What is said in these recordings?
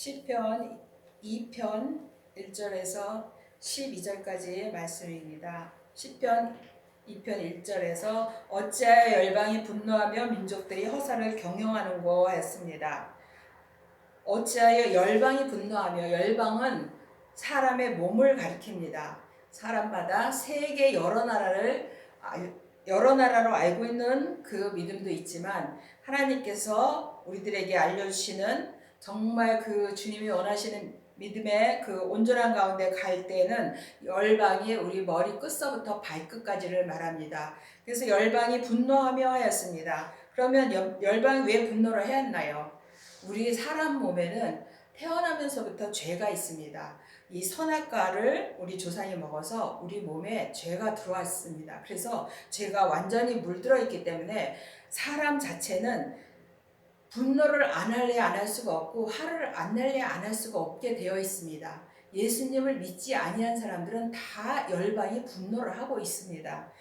시편 2편 1절에서 12절까지의 말씀입니다. 시편 2편 1절에서 어찌하여 열방이 분노하며 민족들이 허사를 경영하는고 했습니다. 어찌하여 열방이 분노하며, 열방은 사람의 몸을 가리킵니다. 사람마다 세계 여러 나라로 알고 있는 그 믿음도 있지만, 하나님께서 우리들에게 알려주시는 정말 그 주님이 원하시는 믿음의 그 온전한 가운데 갈 때는 열방이 우리 머리 끝서부터 발끝까지를 말합니다. 그래서 열방이 분노하며 하였습니다. 그러면 열방이 왜 분노를 하였나요? 우리 사람 몸에는 태어나면서부터 죄가 있습니다. 이 선악과를 우리 조상이 먹어서 우리 몸에 죄가 들어왔습니다. 그래서 죄가 완전히 물들어 있기 때문에 사람 자체는 분노를 안 할래 안 할 수가 없고, 화를 안 낼래 안 할 수가 없게 되어 있습니다. 예수님을 믿지 아니한 사람들은 다 열방이 분노를 하고 있습니다.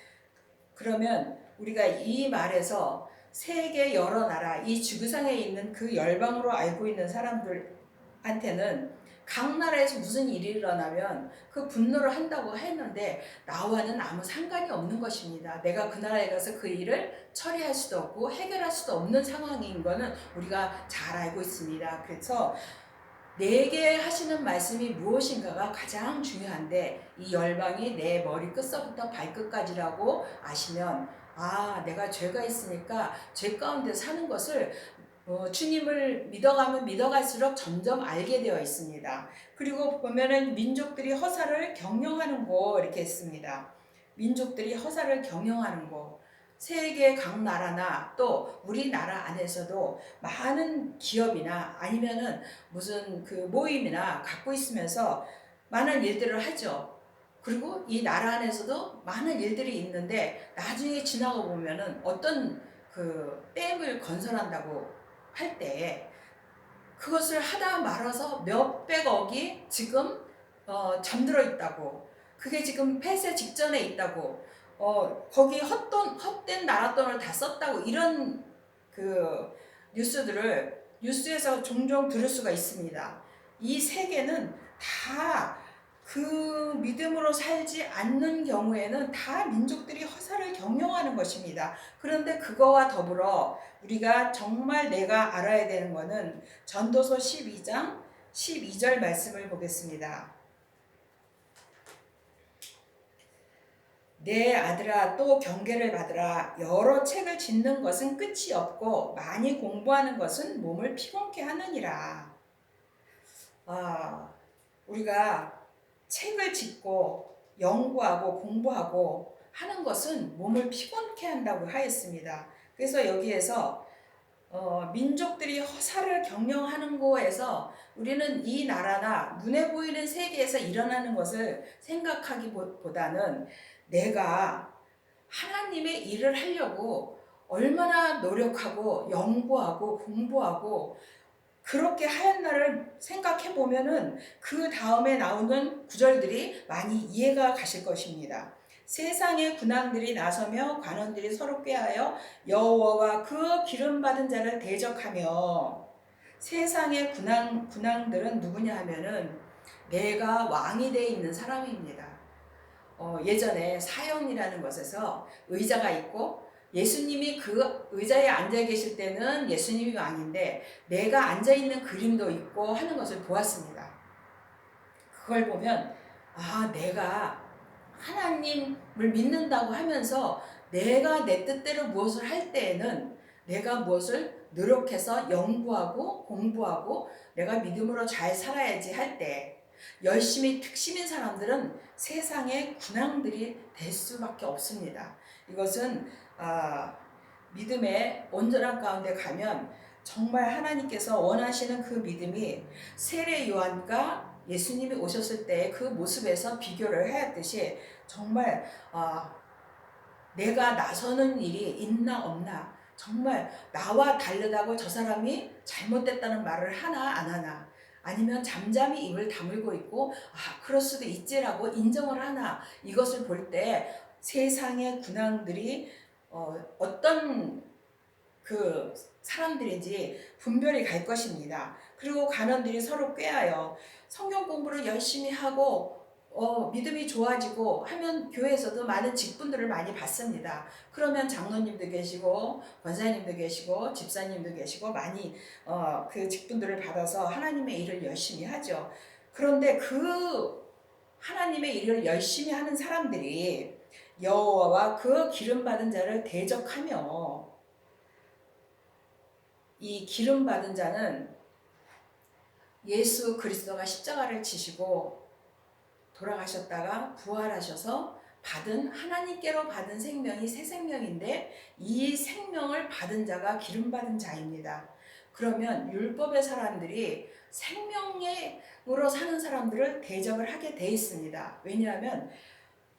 그러면 우리가 이 말에서 세계 여러 나라, 이 지구상에 있는 그 열방으로 알고 있는 사람들한테는 각 나라에서 무슨 일이 일어나면 그 분노를 한다고 했는데 나와는 아무 상관이 없는 것입니다. 내가 그 나라에 가서 그 일을 처리할 수도 없고 해결할 수도 없는 상황인 거는 우리가 잘 알고 있습니다. 그래서 내게 하시는 말씀이 무엇인가가 가장 중요한데, 이 열방이 내 머리 끝서부터 발끝까지라고 아시면, 내가 죄가 있으니까 죄 가운데 사는 것을 주님을 믿어가면 믿어갈수록 점점 알게 되어 있습니다. 그리고 보면은 민족들이 허사를 경영하는 거 이렇게 했습니다. 민족들이 허사를 경영하는 거. 세계 각 나라나 또 우리나라 안에서도 많은 기업이나 아니면은 무슨 그 모임이나 갖고 있으면서 많은 일들을 하죠. 그리고 이 나라 안에서도 많은 일들이 있는데 나중에 지나가 보면은 어떤 그 댐을 건설한다고 할 때 그것을 하다 말아서 몇백억이 지금 잠들어 있다고, 그게 지금 폐쇄 직전에 있다고, 거기 헛된 나라 돈을 다 썼다고, 이런 그 뉴스에서 종종 들을 수가 있습니다. 이 세계는 다 그 믿음으로 살지 않는 경우에는 다 민족들이 허사를 경영하는 것입니다. 그런데 그거와 더불어 우리가 정말 내가 알아야 되는 것은 전도서 12장 12절 말씀을 보겠습니다. 내 아들아, 또 경계를 받으라. 여러 책을 짓는 것은 끝이 없고 많이 공부하는 것은 몸을 피곤케 하느니라. 우리가 책을 짓고 연구하고 공부하고 하는 것은 몸을 피곤케 한다고 하였습니다. 그래서 여기에서 민족들이 허사를 경영하는 거에서 우리는 이 나라나 눈에 보이는 세계에서 일어나는 것을 생각하기보다는 내가 하나님의 일을 하려고 얼마나 노력하고 연구하고 공부하고 그렇게 하였나를 생각해 보면은 그 다음에 나오는 구절들이 많이 이해가 가실 것입니다. 세상의 군왕들이 나서며 관원들이 서로 꾀하여 여호와와 그 기름 받은 자를 대적하며. 세상의 군왕들은 누구냐 하면은 내가 왕이 되어 있는 사람입니다. 예전에 사형이라는 것에서 의자가 있고 예수님이 그 의자에 앉아 계실 때는 예수님이 왕인데 내가 앉아 있는 그림도 있고 하는 것을 보았습니다. 그걸 보면 내가 하나님을 믿는다고 하면서 내가 내 뜻대로 무엇을 할 때에는 내가 무엇을 노력해서 연구하고 공부하고 내가 믿음으로 잘 살아야지 할 때 열심히 특심인 사람들은 세상의 군왕들이 될 수밖에 없습니다. 이것은 믿음의 온전한 가운데 가면 정말 하나님께서 원하시는 그 믿음이 세례 요한과 예수님이 오셨을 때 그 모습에서 비교를 하였듯이 정말 내가 나서는 일이 있나 없나, 정말 나와 다르다고 저 사람이 잘못됐다는 말을 하나 안 하나, 아니면 잠잠히 입을 다물고 있고 그럴 수도 있지라고 인정을 하나, 이것을 볼 때 세상의 군왕들이 어떤 그 사람들인지 분별이 갈 것입니다. 그리고 간원들이 서로 꾀하여 성경 공부를 열심히 하고 믿음이 좋아지고 하면 교회에서도 많은 직분들을 많이 받습니다. 그러면 장로님도 계시고 권사님도 계시고 집사님도 계시고 많이 그 직분들을 받아서 하나님의 일을 열심히 하죠. 그런데 그 하나님의 일을 열심히 하는 사람들이 여호와와 그 기름 받은 자를 대적하며, 이 기름 받은 자는 예수 그리스도가 십자가를 지시고 돌아가셨다가 부활하셔서 받은, 하나님께로 받은 생명이 새 생명인데 이 생명을 받은 자가 기름 받은 자입니다. 그러면 율법의 사람들이 생명으로 사는 사람들을 대적을 하게 돼 있습니다. 왜냐하면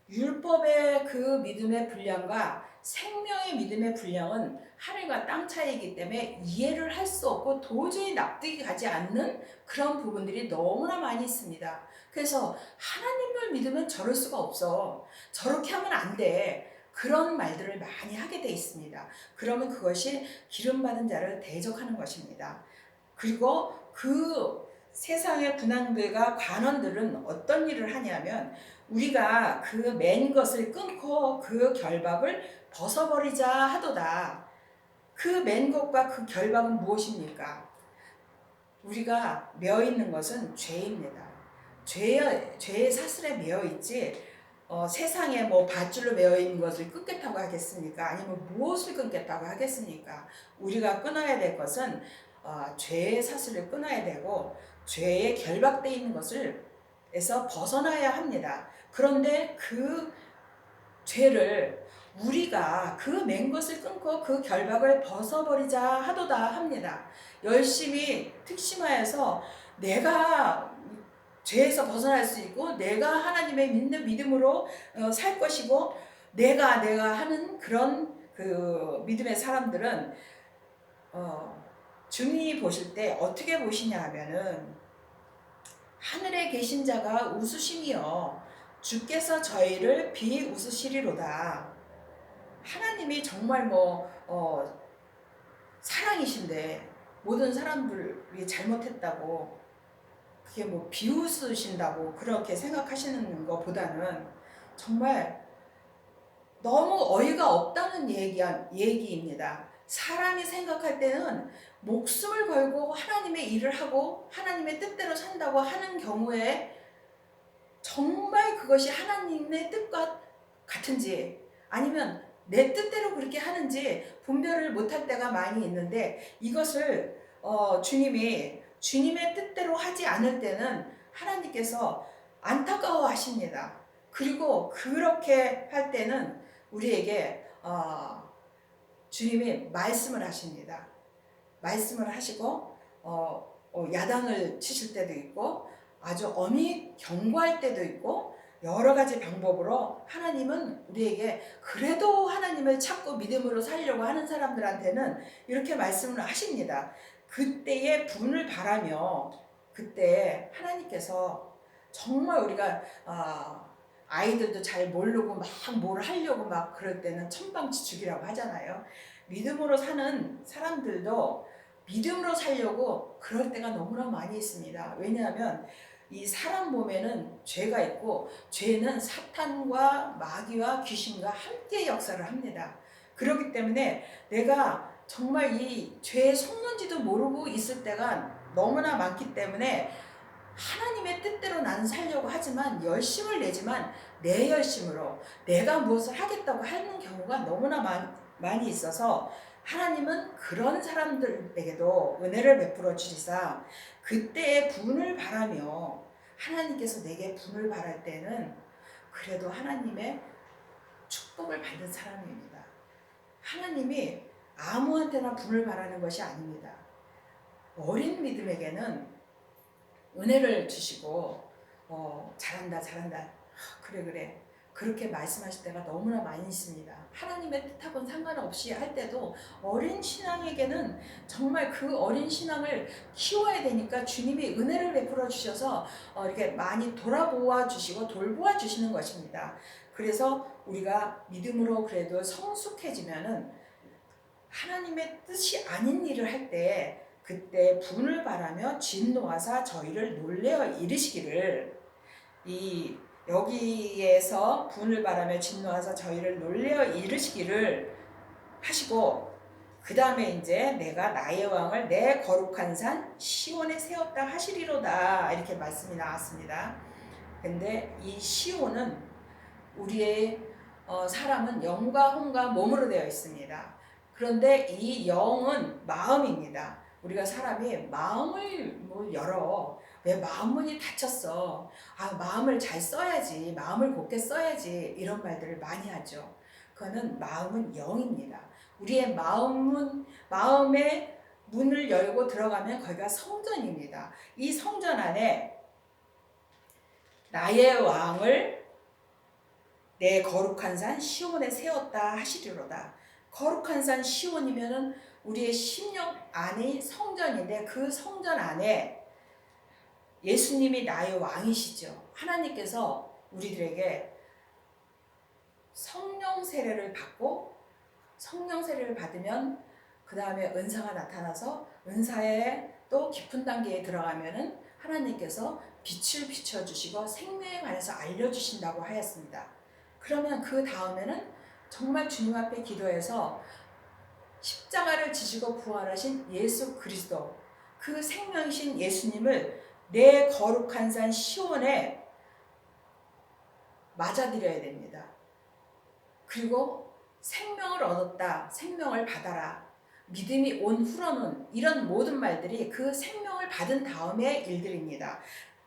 율법의 그 믿음의 분량과 생명의 믿음의 분량은 하늘과 땅 차이이기 때문에 이해를 할 수 없고 도저히 납득이 가지 않는 그런 부분들이 너무나 많이 있습니다. 그래서 하나님을 믿으면 저럴 수가 없어, 저렇게 하면 안 돼, 그런 말들을 많이 하게 돼 있습니다. 그러면 그것이 기름받은 자를 대적하는 것입니다. 그리고 그 세상의 군왕들과 관원들은 어떤 일을 하냐면, 우리가 그 맨 것을 끊고 그 결박을 벗어버리자 하도다. 그 맨 것과 그 결박은 무엇입니까? 우리가 매어 있는 것은 죄입니다. 죄의 사슬에 매어 있지, 세상에 뭐 밧줄로 매어 있는 것을 끊겠다고 하겠습니까? 아니면 무엇을 끊겠다고 하겠습니까? 우리가 끊어야 될 것은 죄의 사슬을 끊어야 되고 죄에 결박되어 있는 것을 에서 벗어나야 합니다. 그런데 그 죄를 우리가 그 맨 것을 끊고 그 결박을 벗어버리자 하도다 합니다. 열심히 특심하여서 내가 죄에서 벗어날 수 있고 내가 하나님의 믿는 믿음으로 살 것이고 내가 하는 그런 그 믿음의 사람들은 주님이 보실 때 어떻게 보시냐 하면은, 하늘에 계신 자가 웃으시며 주께서 저희를 비웃으시리로다. 하나님이 정말 사랑이신데 모든 사람들이 잘못했다고 그게 비웃으신다고 그렇게 생각하시는 것보다는 정말 너무 어이가 없다는 얘기입니다. 사람이 생각할 때는 목숨을 걸고 하나님의 일을 하고 하나님의 뜻대로 산다고 하는 경우에 정말 그것이 하나님의 뜻과 같은지 아니면 내 뜻대로 그렇게 하는지 분별을 못할 때가 많이 있는데, 이것을 주님의 뜻대로 하지 않을 때는 하나님께서 안타까워 하십니다. 그리고 그렇게 할 때는 우리에게 주님이 말씀을 하십니다. 말씀을 하시고 야단을 치실 때도 있고 아주 엄히 경고할 때도 있고 여러 가지 방법으로 하나님은 우리에게 그래도 하나님을 찾고 믿음으로 살려고 하는 사람들한테는 이렇게 말씀을 하십니다. 그때의 분을 바라며, 그때 하나님께서 정말 우리가 아이들도 잘 모르고 막 뭘 하려고 막 그럴 때는 천방지축이라고 하잖아요. 믿음으로 사는 사람들도 믿음으로 살려고 그럴 때가 너무나 많이 있습니다. 왜냐하면 이 사람 몸에는 죄가 있고 죄는 사탄과 마귀와 귀신과 함께 역사를 합니다. 그렇기 때문에 내가 정말 이 죄에 속는지도 모르고 있을 때가 너무나 많기 때문에 하나님의 뜻대로 나는 살려고 하지만 열심을 내지만 내 열심으로 내가 무엇을 하겠다고 하는 경우가 너무나 많이 있어서, 하나님은 그런 사람들에게도 은혜를 베풀어 주시사 그때의 분을 바라며, 하나님께서 내게 분을 바랄 때는 그래도 하나님의 축복을 받는 사람입니다. 하나님이 아무한테나 분을 바라는 것이 아닙니다. 어린 믿음에게는 은혜를 주시고 잘한다 그래 그렇게 말씀하실 때가 너무나 많이 있습니다. 하나님의 뜻하고는 상관없이 할 때도 어린 신앙에게는 정말 그 어린 신앙을 키워야 되니까 주님이 은혜를 베풀어 주셔서 이렇게 많이 돌아보아 주시고 돌보아 주시는 것입니다. 그래서 우리가 믿음으로 그래도 성숙해지면은 하나님의 뜻이 아닌 일을 할 때 그때 분을 바라며 진노하사 저희를 놀래어 이르시기를, 이 여기에서 분을 바라며 진노하사 저희를 놀래어 이르시기를 하시고, 그 다음에 이제 내가 나의 왕을 내 거룩한 산 시온에 세웠다 하시리로다, 이렇게 말씀이 나왔습니다. 근데 이 시온은 우리의 사람은 영과 혼과 몸으로 되어 있습니다. 그런데 이 영은 마음입니다. 우리가 사람이 마음을 열어. 왜 마음 문이 닫혔어? 마음을 잘 써야지. 마음을 곱게 써야지. 이런 말들을 많이 하죠. 그거는 마음은 영입니다. 우리의 마음의 문을 열고 들어가면 거기가 성전입니다. 이 성전 안에 나의 왕을 내 거룩한 산 시온에 세웠다 하시리로다. 거룩한 산 시온이면은 우리의 심령 안이 성전인데, 그 성전 안에 예수님이 나의 왕이시죠. 하나님께서 우리들에게 성령 세례를 받고, 성령 세례를 받으면 그 다음에 은사가 나타나서 은사의 또 깊은 단계에 들어가면은 하나님께서 빛을 비춰주시고 생명에 관해서 알려주신다고 하였습니다. 그러면 그 다음에는 정말 주님 앞에 기도해서 십자가를 지시고 부활하신 예수 그리스도, 그 생명이신 예수님을 내 거룩한 산 시온에 맞아들여야 됩니다. 그리고 생명을 얻었다, 생명을 받아라, 믿음이 온 후로는, 이런 모든 말들이 그 생명을 받은 다음의 일들입니다.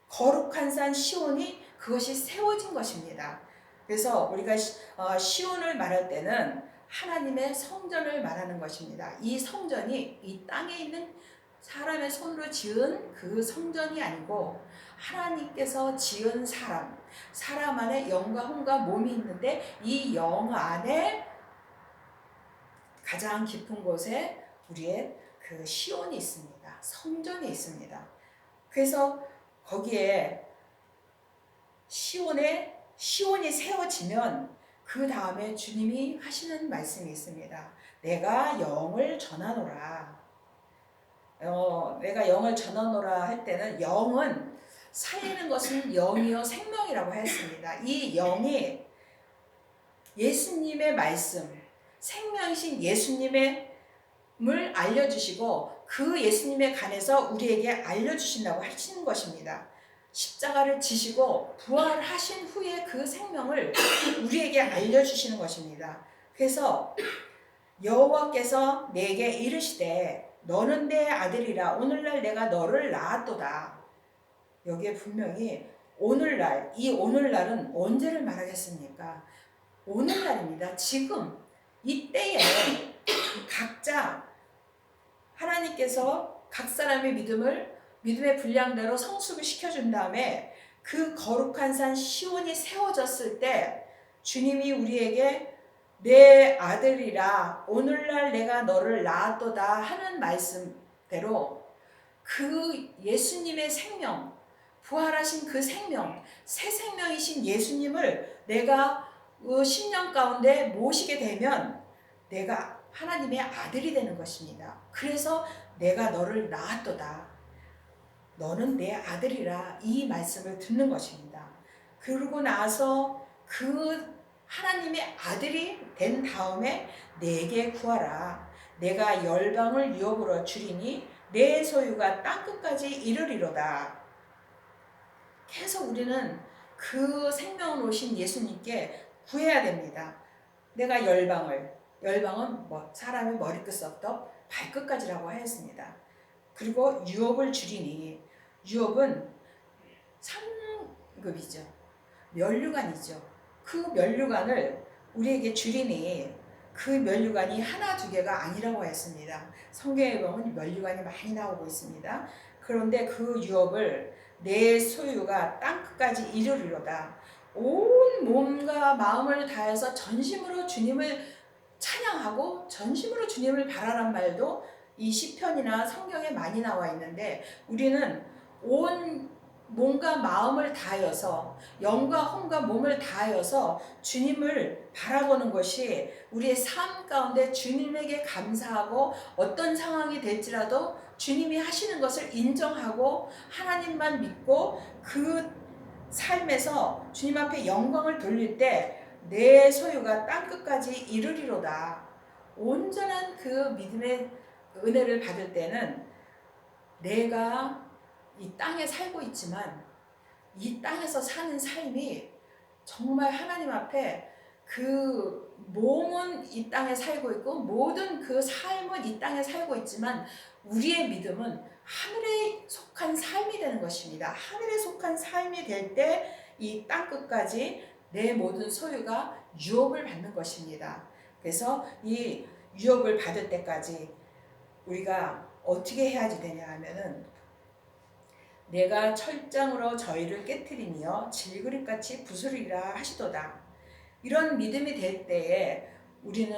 거룩한 산 시온이 그것이 세워진 것입니다. 그래서 우리가 시온을 말할 때는 하나님의 성전을 말하는 것입니다. 이 성전이 이 땅에 있는 사람의 손으로 지은 그 성전이 아니고 하나님께서 지은 사람 안에 영과 혼과 몸이 있는데, 이 영 안에 가장 깊은 곳에 우리의 그 시온이 있습니다. 성전이 있습니다. 그래서 거기에 시온이 세워지면 그 다음에 주님이 하시는 말씀이 있습니다. 내가 영을 전하노라. 내가 영을 전하노라 할 때는, 영은 살리는 것은 영이요 생명이라고 했습니다. 이 영이 예수님의 말씀, 생명이신 예수님의 을 알려주시고, 그 예수님에 관해서 우리에게 알려주신다고 하시는 것입니다. 십자가를 지시고 부활하신 후에 그 생명을 우리에게 알려주시는 것입니다. 그래서 여호와께서 내게 이르시되 너는 내 아들이라, 오늘날 내가 너를 낳았도다. 여기에 분명히 오늘날, 이 오늘날은 언제를 말하겠습니까? 오늘날입니다. 지금 이때에 각자 하나님께서 각 사람의 믿음의 분량대로 성숙을 시켜준 다음에 그 거룩한 산 시온이 세워졌을 때 주님이 우리에게 내 아들이라 오늘날 내가 너를 낳았도다 하는 말씀대로 그 예수님의 생명, 부활하신 그 생명, 새 생명이신 예수님을 내가 심령 가운데 모시게 되면 내가 하나님의 아들이 되는 것입니다. 그래서 내가 너를 낳았도다, 너는 내 아들이라, 이 말씀을 듣는 것입니다. 그러고 나서 그 하나님의 아들이 된 다음에 내게 구하라. 내가 열방을 유업으로 주리니 내 소유가 땅끝까지 이르리로다. 계속 우리는 그 생명을 오신 예수님께 구해야 됩니다. 내가 열방은 사람의 머리끝부터 발끝까지라고 하였습니다. 그리고 유업을 주리니, 유업은 상급이죠. 면류관이죠. 그 면류관을 우리에게 주리니, 그 면류관이 하나 두 개가 아니라고 했습니다. 성경에 보면 면류관이 많이 나오고 있습니다. 그런데 그 유업을 내 소유가 땅끝까지 이르리로다. 온 몸과 마음을 다해서 전심으로 주님을 찬양하고 전심으로 주님을 바라란 말도 이 시편이나 성경에 많이 나와 있는데, 우리는 온 몸과 마음을 다하여서, 영과 혼과 몸을 다하여서 주님을 바라보는 것이 우리의 삶 가운데 주님에게 감사하고, 어떤 상황이 될지라도 주님이 하시는 것을 인정하고 하나님만 믿고 그 삶에서 주님 앞에 영광을 돌릴 때 내 소유가 땅끝까지 이르리로다. 온전한 그 믿음의 은혜를 받을 때는 내가 이 땅에 살고 있지만 이 땅에서 사는 삶이 정말 하나님 앞에 그 몸은 이 땅에 살고 있고 모든 그 삶은 이 땅에 살고 있지만 우리의 믿음은 하늘에 속한 삶이 되는 것입니다. 하늘에 속한 삶이 될 때 이 땅끝까지 내 모든 소유가 유업을 받는 것입니다. 그래서 이 유업을 받을 때까지 우리가 어떻게 해야지 되냐 하면은 내가 철장으로 저희를 깨트리며 질그릇같이 부수리라 하시도다. 이런 믿음이 될 때에 우리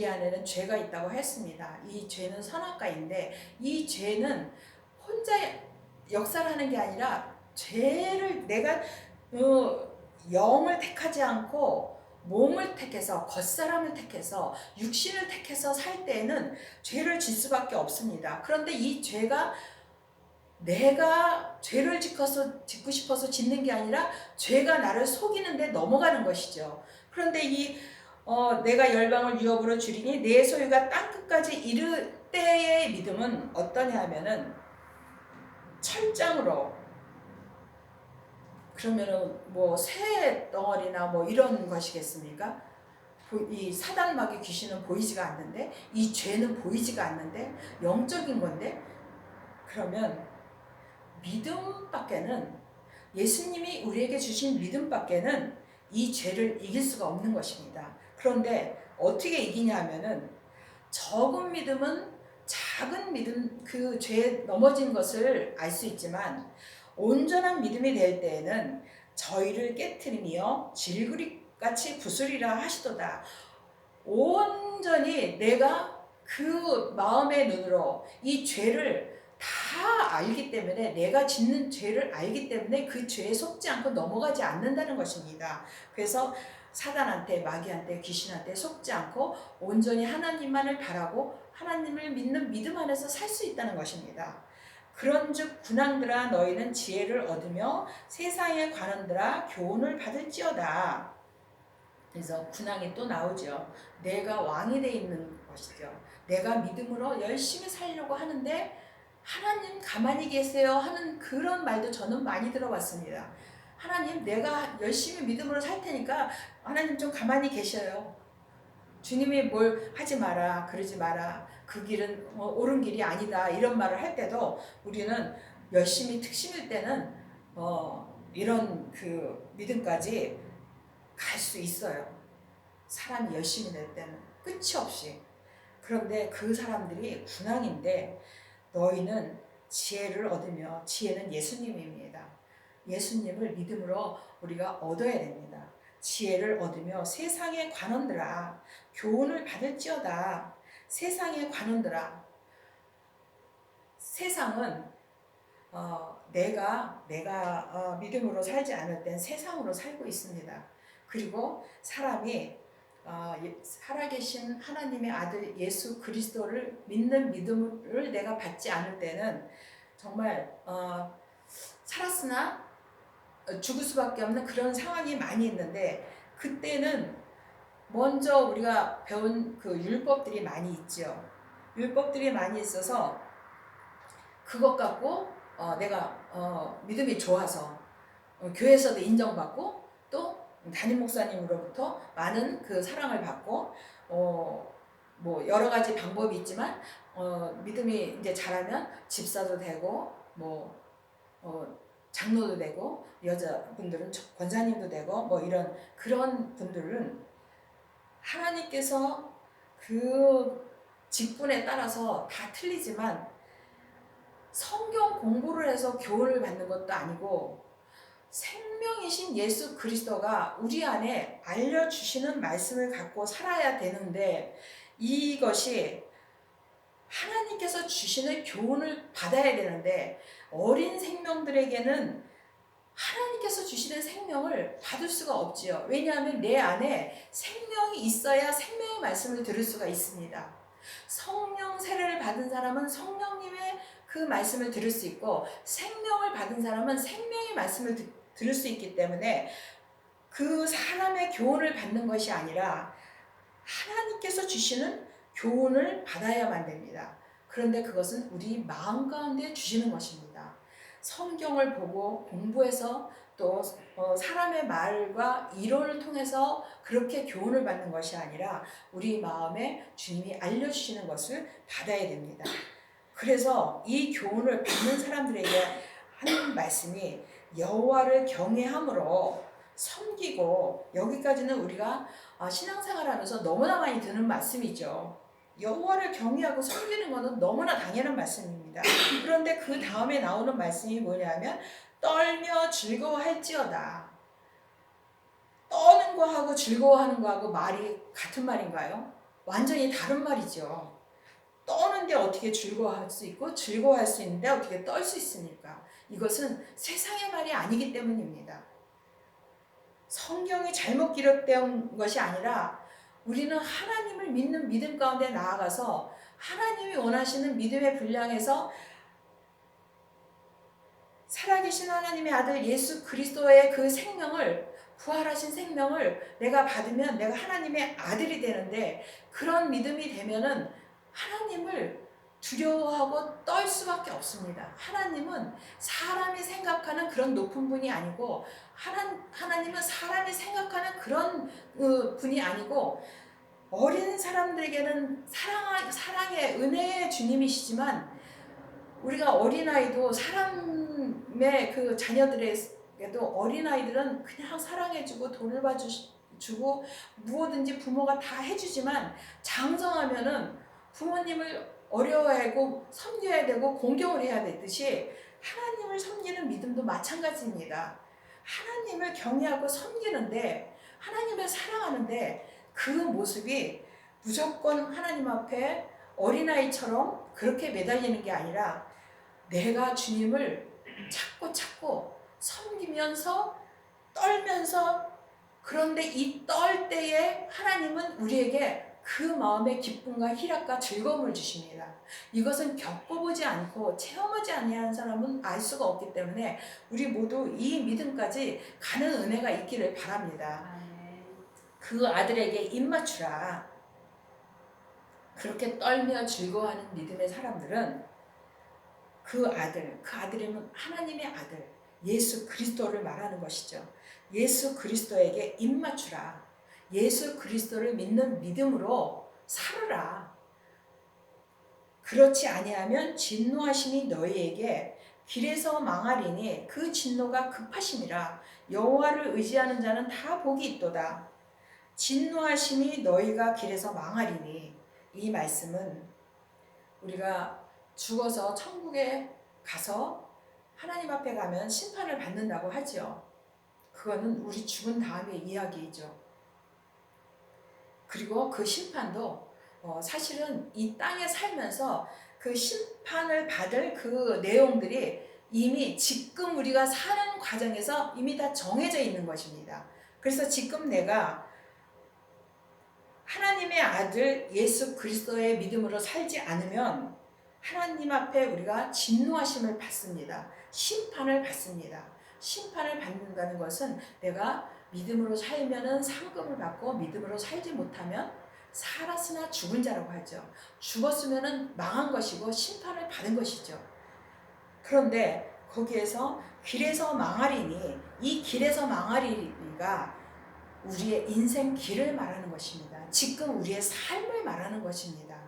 안에는 죄가 있다고 했습니다. 이 죄는 선악과인데 이 죄는 혼자 역사하는 게 아니라 죄를 내가 영을 택하지 않고 몸을 택해서 겉사람을 택해서 육신을 택해서 살 때에는 죄를 짓 수밖에 없습니다. 그런데 이 죄가 내가 죄를 짓고 싶어서 짓는 게 아니라 죄가 나를 속이는데 넘어가는 것이죠. 그런데 내가 열방을 유업으로 줄이니 내 소유가 땅끝까지 이를 때의 믿음은 어떠냐 하면은 철장으로, 그러면은 뭐 새 덩어리나 뭐 이런 것이겠습니까? 이 사단 마귀 귀신은 보이지가 않는데 이 죄는 보이지가 않는데 영적인 건데, 그러면 믿음밖에는, 예수님이 우리에게 주신 믿음밖에는 이 죄를 이길 수가 없는 것입니다. 그런데 어떻게 이기냐 하면은 적은 믿음은 작은 믿음, 그 죄에 넘어진 것을 알 수 있지만 온전한 믿음이 될 때에는 저희를 깨트리며 질그릇같이 부수리라 하시도다. 온전히 내가 그 마음의 눈으로 이 죄를 다 알기 때문에, 내가 짓는 죄를 알기 때문에 그 죄에 속지 않고 넘어가지 않는다는 것입니다. 그래서 사단한테, 마귀한테, 귀신한테 속지 않고 온전히 하나님만을 바라고 하나님을 믿는 믿음 안에서 살 수 있다는 것입니다. 그런즉 군왕들아 너희는 지혜를 얻으며 세상의 관원들아 교훈을 받을지어다. 그래서 군왕이 또 나오죠. 내가 왕이 돼 있는 것이죠. 내가 믿음으로 열심히 살려고 하는데 하나님 가만히 계세요 하는 그런 말도 저는 많이 들어봤습니다. 하나님, 내가 열심히 믿음으로 살 테니까 하나님 좀 가만히 계셔요. 주님이 뭘 하지 마라, 그러지 마라, 그 길은 옳은 길이 아니다, 이런 말을 할 때도 우리는 열심히 특심일 때는 이런 그 믿음까지 갈 수 있어요. 사람이 열심히 낼 때는 끝이 없이. 그런데 그 사람들이 군왕인데 너희는 지혜를 얻으며, 지혜는 예수님입니다. 예수님을 믿음으로 우리가 얻어야 됩니다. 지혜를 얻으며 세상의 관원들아 교훈을 받을지어다. 세상의 관원들아, 세상은 내가 믿음으로 살지 않을 땐 세상으로 살고 있습니다. 그리고 사람이 살아계신 하나님의 아들 예수 그리스도를 믿는 믿음을 내가 받지 않을 때는 정말 살았으나 죽을 수밖에 없는 그런 상황이 많이 있는데, 그때는 먼저 우리가 배운 그 율법들이 많이 있죠. 율법들이 많이 있어서 그것 갖고 내가 믿음이 좋아서 교회에서도 인정받고 또 담임 목사님으로부터 많은 그 사랑을 받고 뭐 여러 가지 방법이 있지만 믿음이 이제 잘하면 집사도 되고 뭐 장로도 되고 여자분들은 권사님도 되고 뭐 이런 그런 분들은 하나님께서 그 직분에 따라서 다 틀리지만 성경 공부를 해서 교훈을 받는 것도 아니고 생명이신 예수 그리스도가 우리 안에 알려주시는 말씀을 갖고 살아야 되는데, 이것이 하나님께서 주시는 교훈을 받아야 되는데 어린 생명들에게는 하나님께서 주시는 생명을 받을 수가 없지요. 왜냐하면 내 안에 생명이 있어야 생명의 말씀을 들을 수가 있습니다. 성령 세례를 받은 사람은 성령님의 그 말씀을 들을 수 있고, 생명을 받은 사람은 생명의 말씀을 들을 수 있기 때문에 그 사람의 교훈을 받는 것이 아니라 하나님께서 주시는 교훈을 받아야만 됩니다. 그런데 그것은 우리 마음 가운데 주시는 것입니다. 성경을 보고 공부해서 또 사람의 말과 이론을 통해서 그렇게 교훈을 받는 것이 아니라 우리 마음에 주님이 알려주시는 것을 받아야 됩니다. 그래서 이 교훈을 받는 사람들에게 하는 말씀이 여호와를 경외함으로 섬기고, 여기까지는 우리가 신앙생활하면서 너무나 많이 듣는 말씀이죠. 여호와를 경외하고 섬기는 것은 너무나 당연한 말씀입니다. 그런데 그 다음에 나오는 말씀이 뭐냐면 떨며 즐거워할지어다. 떠는 거하고 즐거워하는 거하고 말이 같은 말인가요? 완전히 다른 말이죠. 떠는데 어떻게 즐거워할 수 있고 즐거워할 수 있는데 어떻게 떨 수 있습니까? 이것은 세상의 말이 아니기 때문입니다. 성경이 잘못 기록된 것이 아니라 우리는 하나님을 믿는 믿음 가운데 나아가서 하나님이 원하시는 믿음의 분량에서 살아계신 하나님의 아들 예수 그리스도의 그 생명을, 부활하신 생명을 내가 받으면 내가 하나님의 아들이 되는데, 그런 믿음이 되면은 하나님을 두려워하고 떨 수밖에 없습니다. 하나님은 사람이 생각하는 그런 높은 분이 아니고, 하나님은 사람이 생각하는 그런 분이 아니고, 어린 사람들에게는 사랑의 은혜의 주님이시지만, 우리가 어린아이도 사람의 그 자녀들에게도 어린아이들은 그냥 사랑해주고 돌봐주고 무엇든지 부모가 다 해주지만, 장성하면은 부모님을 어려워하고 섬겨야 되고 공경을 해야 되듯이 하나님을 섬기는 믿음도 마찬가지입니다. 하나님을 경외하고 섬기는데, 하나님을 사랑하는데 그 모습이 무조건 하나님 앞에 어린아이처럼 그렇게 매달리는 게 아니라 내가 주님을 찾고 섬기면서 떨면서, 그런데 이 떨 때에 하나님은 우리에게 그 마음의 기쁨과 희락과 즐거움을 주십니다. 이것은 겪어보지 않고 체험하지 아니한 사람은 알 수가 없기 때문에 우리 모두 이 믿음까지 가는 은혜가 있기를 바랍니다. 그 아들에게 입맞추라. 그렇게 떨며 즐거워하는 믿음의 사람들은 그 아들이면 하나님의 아들 예수 그리스도를 말하는 것이죠. 예수 그리스도에게 입맞추라. 예수 그리스도를 믿는 믿음으로 살으라. 그렇지 아니하면 진노하심이 너희에게 길에서 망하리니 그 진노가 급하심이라. 여호와를 의지하는 자는 다 복이 있도다. 진노하심이 너희가 길에서 망하리니, 이 말씀은 우리가 죽어서 천국에 가서 하나님 앞에 가면 심판을 받는다고 하죠. 그거는 우리 죽은 다음의 이야기이죠. 그리고 그 심판도 사실은 이 땅에 살면서 그 심판을 받을 그 내용들이 이미 지금 우리가 사는 과정에서 이미 다 정해져 있는 것입니다. 그래서 지금 내가 하나님의 아들 예수 그리스도의 믿음으로 살지 않으면 하나님 앞에 우리가 진노하심을 받습니다. 심판을 받습니다. 심판을 받는다는 것은 내가 믿음으로 살면은 상급을 받고 믿음으로 살지 못하면 살았으나 죽은 자라고 하죠. 죽었으면은 망한 것이고 심판을 받은 것이죠. 그런데 거기에서 길에서 망하리니, 이 길에서 망하리가 우리의 인생 길을 말하는 것입니다. 지금 우리의 삶을 말하는 것입니다.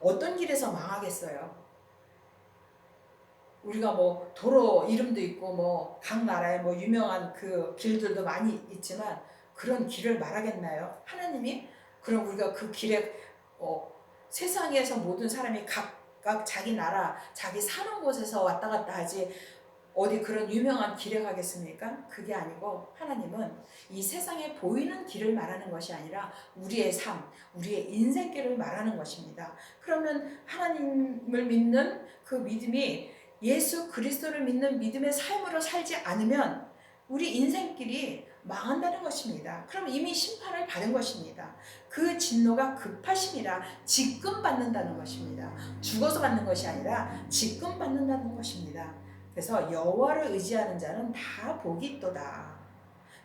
어떤 길에서 망하겠어요? 우리가 뭐 도로 이름도 있고 뭐 각 나라에 뭐 유명한 그 길들도 많이 있지만 그런 길을 말하겠나요? 하나님이 그럼 우리가 그 길에 세상에서 모든 사람이 각각 자기 나라 자기 사는 곳에서 왔다 갔다 하지 어디 그런 유명한 길에 가겠습니까? 그게 아니고 하나님은 이 세상에 보이는 길을 말하는 것이 아니라 우리의 삶, 우리의 인생길을 말하는 것입니다. 그러면 하나님을 믿는 그 믿음이 예수 그리스도를 믿는 믿음의 삶으로 살지 않으면 우리 인생길이 망한다는 것입니다. 그럼 이미 심판을 받은 것입니다. 그 진노가 급하심이라 지금 받는다는 것입니다. 죽어서 받는 것이 아니라 지금 받는다는 것입니다. 그래서 여호와를 의지하는 자는 다 복이 있도다.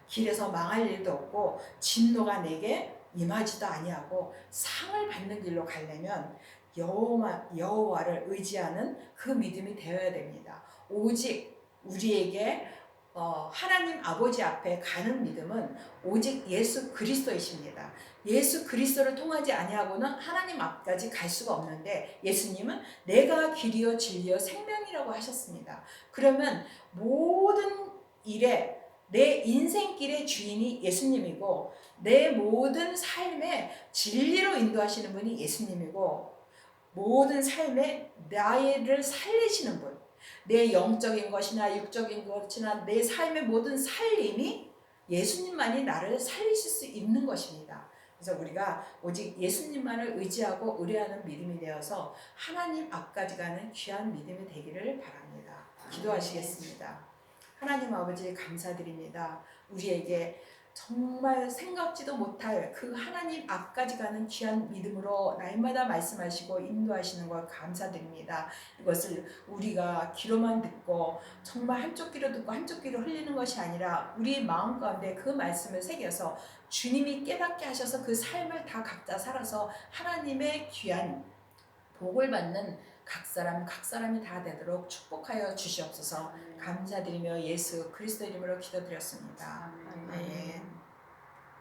길에서 망할 일도 없고 진노가 내게 임하지도 아니하고 상을 받는 길로 가려면 여호와를 의지하는 그 믿음이 되어야 됩니다. 오직 우리에게 하나님 아버지 앞에 가는 믿음은 오직 예수 그리스도이십니다. 예수 그리스도를 통하지 아니하고는 하나님 앞까지 갈 수가 없는데 예수님은 내가 길이요 진리요 생명이라고 하셨습니다. 그러면 모든 일에 내 인생길의 주인이 예수님이고 내 모든 삶의 진리로 인도하시는 분이 예수님이고 모든 삶에 나를 살리시는 분, 내 영적인 것이나 육적인 것이나 내 삶의 모든 살림이 예수님만이 나를 살리실 수 있는 것입니다. 그래서 우리가 오직 예수님만을 의지하고 의뢰하는 믿음이 되어서 하나님 앞까지 가는 귀한 믿음이 되기를 바랍니다. 기도하시겠습니다. 하나님 아버지 감사드립니다. 우리에게 정말 생각지도 못할 그 하나님 앞까지 가는 귀한 믿음으로 날마다 말씀하시고 인도하시는 걸 감사드립니다. 이것을 우리가 귀로만 듣고 정말 한쪽 귀로 듣고 한쪽 귀로 흘리는 것이 아니라 우리 마음 가운데 그 말씀을 새겨서 주님이 깨닫게 하셔서 그 삶을 다 각자 살아서 하나님의 귀한 복을 받는 각 사람이 다 되도록 축복하여 주시옵소서. 감사드리며 예수 그리스도 이름으로 기도드렸습니다. 아멘.